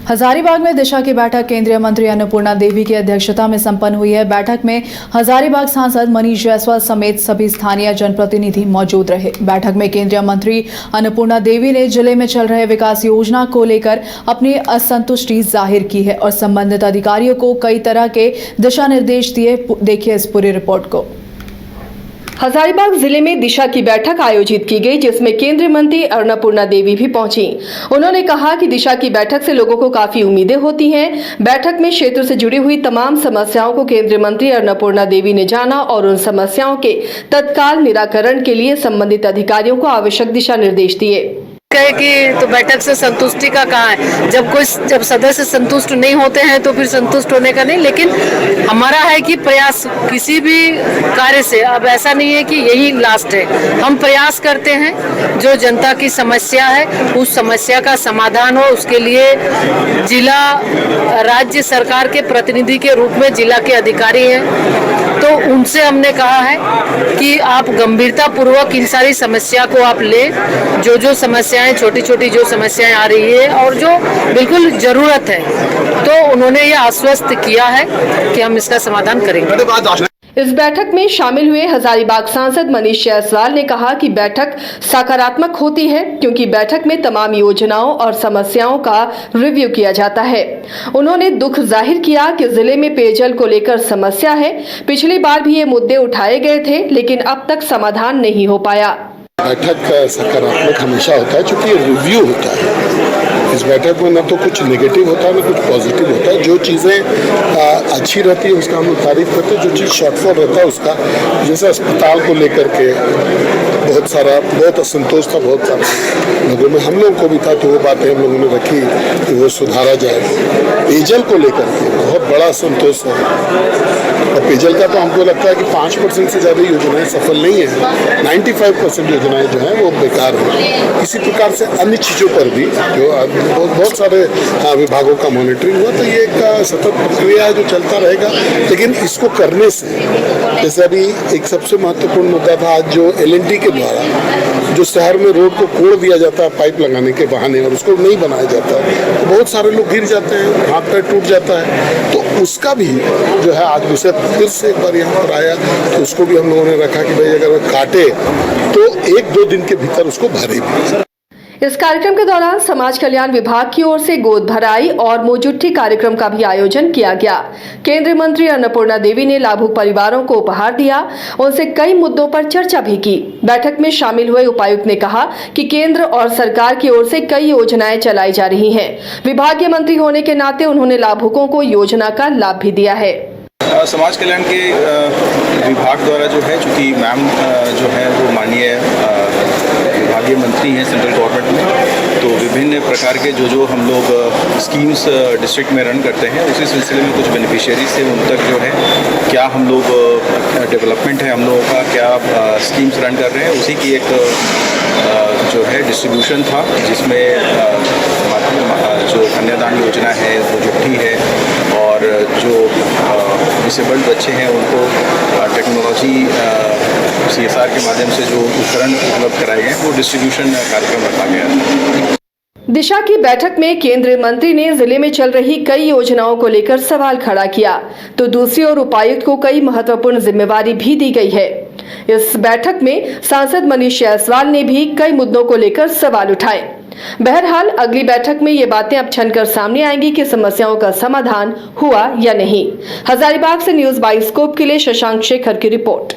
हजारीबाग में दिशा की बैठक केंद्रीय मंत्री अन्नपूर्णा देवी की अध्यक्षता में संपन्न हुई है। बैठक में हजारीबाग सांसद मनीष जायसवाल समेत सभी स्थानीय जनप्रतिनिधि मौजूद रहे। बैठक में केंद्रीय मंत्री अन्नपूर्णा देवी ने जिले में चल रहे विकास योजना को लेकर अपनी असंतुष्टि जाहिर की है और संबंधित अधिकारियों को कई तरह के दिशा निर्देश दिए। देखिए इस पूरी रिपोर्ट को। हजारीबाग जिले में दिशा की बैठक आयोजित की गई, जिसमें केंद्रीय मंत्री अन्नपूर्णा देवी भी पहुंची। उन्होंने कहा कि दिशा की बैठक से लोगों को काफी उम्मीदें होती हैं। बैठक में क्षेत्र से जुड़ी हुई तमाम समस्याओं को केंद्रीय मंत्री अन्नपूर्णा देवी ने जाना और उन समस्याओं के तत्काल निराकरण के लिए संबंधित अधिकारियों को आवश्यक दिशा निर्देश दिए। कहे कि तो बैठक से संतुष्टि का कहाँ है? जब सदस्य संतुष्ट नहीं होते हैं तो फिर संतुष्ट होने का नहीं, लेकिन हमारा है कि प्रयास किसी भी कार्य से अब ऐसा नहीं है कि यही लास्ट है। हम प्रयास करते हैं जो जनता की समस्या है उस समस्या का समाधान हो, उसके लिए जिला राज्य सरकार के प्रतिनिधि के रूप में जिला के अधिकारी हैं, तो उनसे हमने कहा है कि आप गंभीरता पूर्वक इन सारी समस्या को आप ले, जो समस्याएं छोटी छोटी जो समस्याएं आ रही है और जो बिल्कुल जरूरत है, तो उन्होंने ये आश्वस्त किया है कि हम इसका समाधान करेंगे। इस बैठक में शामिल हुए हजारीबाग सांसद मनीष जायसवाल ने कहा कि बैठक सकारात्मक होती है क्योंकि बैठक में तमाम योजनाओं और समस्याओं का रिव्यू किया जाता है। उन्होंने दुख जाहिर किया कि जिले में पेयजल को लेकर समस्या है। पिछली बार भी ये मुद्दे उठाए गए थे, लेकिन अब तक समाधान नहीं हो पाया। बैठक सकारात्मक हमेशा होता है क्योंकि रिव्यू होता है। इस बैठक में न तो कुछ नेगेटिव होता है न कुछ पॉजिटिव होता है। जो चीज़ें अच्छी रहती है उसका हम तारीफ करते हैं, जो चीज़ शॉर्टफॉल रहता है उसका, जैसे अस्पताल को लेकर के बहुत असंतोष था बहुत सारे लोगों में, हम लोगों को भी था, तो वो बातें हम लोगों ने रखी कि वो सुधारा जाए। पेयजल को लेकर के बहुत बड़ा असंतोष है और पेयजल का तो हमको लगता है कि 5% से ज़्यादा योजनाएं सफल नहीं है। 95% योजनाएं जो हैं वो बेकार हैं। इसी प्रकार से अन्य चीज़ों पर भी जो बहुत सारे विभागों का मॉनिटरिंग हुआ, तो ये एक सतत प्रक्रिया है जो चलता रहेगा। लेकिन इसको करने से, जैसे अभी एक सबसे महत्वपूर्ण मुद्दा था आज जो LNT के द्वारा जो शहर में रोड को कोड़ दिया जाता है पाइप लगाने के बहाने और उसको नहीं बनाया जाता है, तो बहुत सारे लोग गिर जाते हैं, हाथ पैर टूट जाता है। तो उसका भी जो है आज विषय फिर से एक बार यहाँ पर आया, तो उसको भी हम लोगों ने रखा कि भाई अगर काटे तो 1-2 दिन के भीतर उसको भरे भी। इस कार्यक्रम के दौरान समाज कल्याण विभाग की ओर से गोद भराई और मोजुट्ठी कार्यक्रम का भी आयोजन किया गया। केंद्रीय मंत्री अन्नपूर्णा देवी ने लाभुक परिवारों को उपहार दिया, उनसे कई मुद्दों पर चर्चा भी की। बैठक में शामिल हुए उपायुक्त ने कहा कि केंद्र और सरकार की ओर से कई योजनाएं चलाई जा रही हैं। विभागीय मंत्री होने के नाते उन्होंने लाभुकों को योजना का लाभ भी दिया है। समाज कल्याण के विभाग द्वारा जो है, चूँकि मैम जो है वो माननीय विभागीय मंत्री हैं सेंट्रल गवर्नमेंट में, तो विभिन्न प्रकार के जो हम लोग स्कीम्स डिस्ट्रिक्ट में रन करते हैं, उसी सिलसिले में कुछ बेनिफिशियरीज से उन तक जो है क्या हम लोग डेवलपमेंट है हम लोगों का, क्या स्कीम्स रन कर रहे हैं, उसी की एक जो है डिस्ट्रीब्यूशन था, जिसमें जो कन्यादान योजना है, मोजुट्ठी है और जो डिसेबल्ड बच्चे हैं उनको टेक्नोलॉजी CSR के माध्यम से जो उपकरण उपलब्ध कराए गए हैं वो डिस्ट्रीब्यूशन कार्यक्रम रखा गया है। दिशा की बैठक में केंद्रीय मंत्री ने जिले में चल रही कई योजनाओं को लेकर सवाल खड़ा किया, तो दूसरी ओर उपायुक्त को कई महत्वपूर्ण जिम्मेवारी भी दी गई है। इस बैठक में सांसद मनीष जायसवाल ने भी कई मुद्दों को लेकर सवाल उठाए। बहरहाल अगली बैठक में ये बातें अब छनकर सामने आएंगी कि समस्याओं का समाधान हुआ या नहीं। हजारीबाग से न्यूज़ बाइस्कोप के लिए शशांक शेखर की रिपोर्ट।